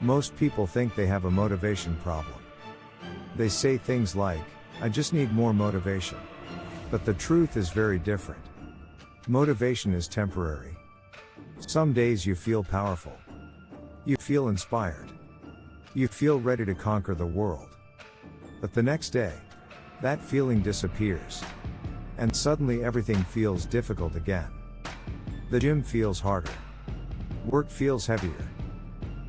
Most people think they have a motivation problem. They say things like, I just need more motivation. But the truth is very different. Motivation is temporary. Some days you feel powerful. You feel inspired. You feel ready to conquer the world. But the next day, that feeling disappears. And suddenly everything feels difficult again. The gym feels harder. Work feels heavier.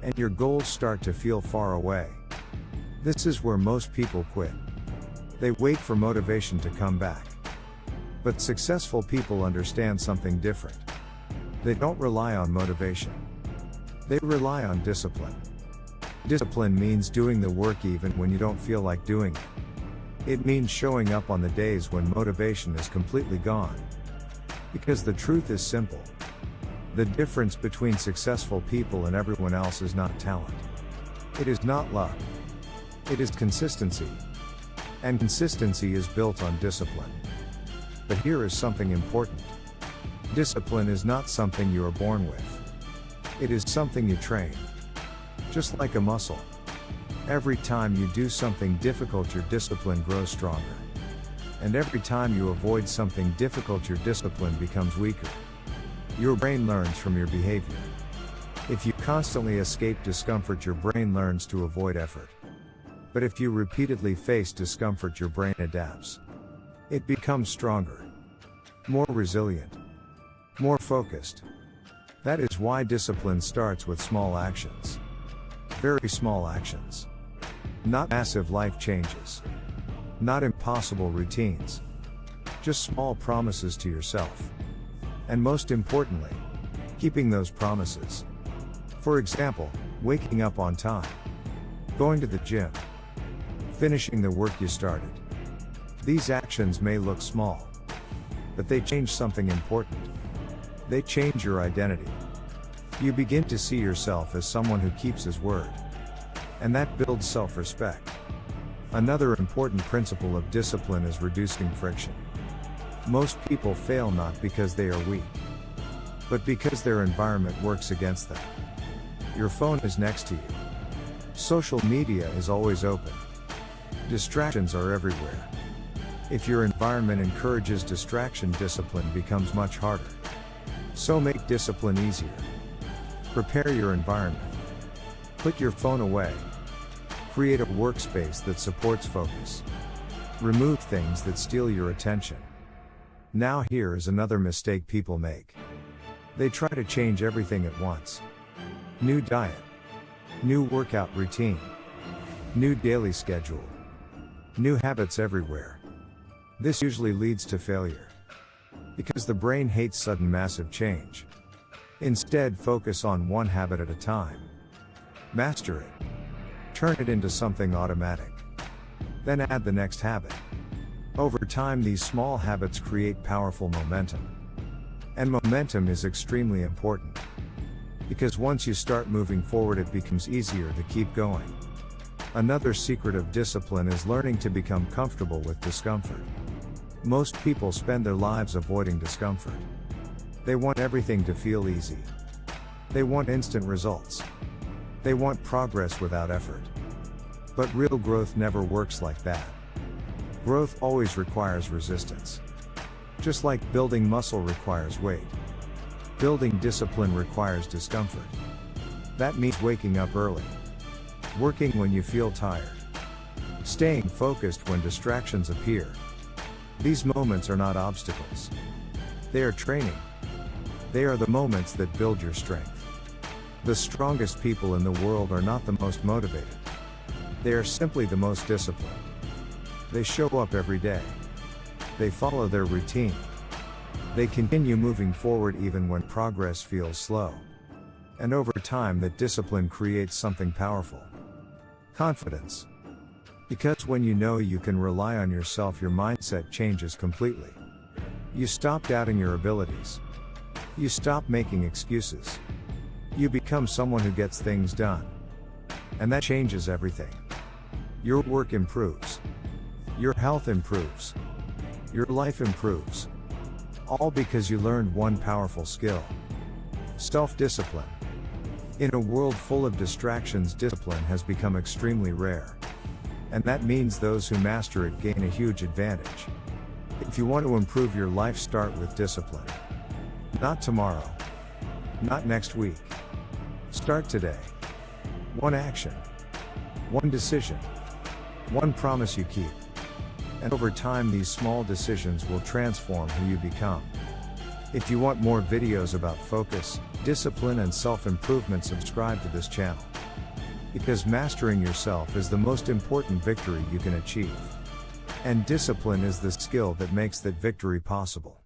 And your goals start to feel far away. This is where most people quit. They wait for motivation to come back. But successful people understand something different. They don't rely on motivation. They rely on discipline. Discipline means doing the work even when you don't feel like doing it. It means showing up on the days when motivation is completely gone. Because the truth is simple. The difference between successful people and everyone else is not talent. It is not luck. It is consistency. And consistency is built on discipline. But here is something important. Discipline is not something you are born with. It is something you train. Just like a muscle. Every time you do something difficult, your discipline grows stronger. And every time you avoid something difficult, your discipline becomes weaker. Your brain learns from your behavior. If you constantly escape discomfort, your brain learns to avoid effort. But if you repeatedly face discomfort, your brain adapts. It becomes stronger, more resilient, more focused. That is why discipline starts with small actions. Very small actions. Not massive life changes. Not impossible routines. Just small promises to yourself. And most importantly, keeping those promises. For example, waking up on time. Going to the gym. Finishing the work you started. These actions may look small. But they change something important. They change your identity. You begin to see yourself as someone who keeps his word. And that builds self-respect. Another important principle of discipline is reducing friction. Most people fail not because they are weak, but because their environment works against them. Your phone is next to you. Social media is always open. Distractions are everywhere. If your environment encourages distraction, discipline becomes much harder. So make discipline easier. Prepare your environment. Put your phone away. Create a workspace that supports focus. Remove things that steal your attention. Now here is another mistake people make. They try to change everything at once. New diet. New workout routine. New daily schedule. New habits everywhere. This usually leads to failure. Because the brain hates sudden massive change. Instead, focus on one habit at a time. Master it. Turn it into something automatic. Then add the next habit. Over time, these small habits create powerful momentum. And momentum is extremely important. Because once you start moving forward, it becomes easier to keep going. Another secret of discipline is learning to become comfortable with discomfort. Most people spend their lives avoiding discomfort. They want everything to feel easy. They want instant results. They want progress without effort. But real growth never works like that. Growth always requires resistance. Just like building muscle requires weight. Building discipline requires discomfort. That means waking up early. Working when you feel tired. Staying focused when distractions appear. These moments are not obstacles. They are training. They are the moments that build your strength. The strongest people in the world are not the most motivated. They are simply the most disciplined. They show up every day. They follow their routine. They continue moving forward even when progress feels slow. And over time, that discipline creates something powerful. Confidence. Because when you know you can rely on yourself, your mindset changes completely. You stop doubting your abilities. You stop making excuses. You become someone who gets things done. And that changes everything. Your work improves. Your health improves. Your life improves. All because you learned one powerful skill. Self-discipline. In a world full of distractions, discipline has become extremely rare. And that means those who master it gain a huge advantage. If you want to improve your life, start with discipline. Not tomorrow. Not next week. Start today. One action. One decision. One promise you keep. And over time, these small decisions will transform who you become. If you want more videos about focus, discipline, and self-improvement, subscribe to this channel. Because mastering yourself is the most important victory you can achieve. And discipline is the skill that makes that victory possible.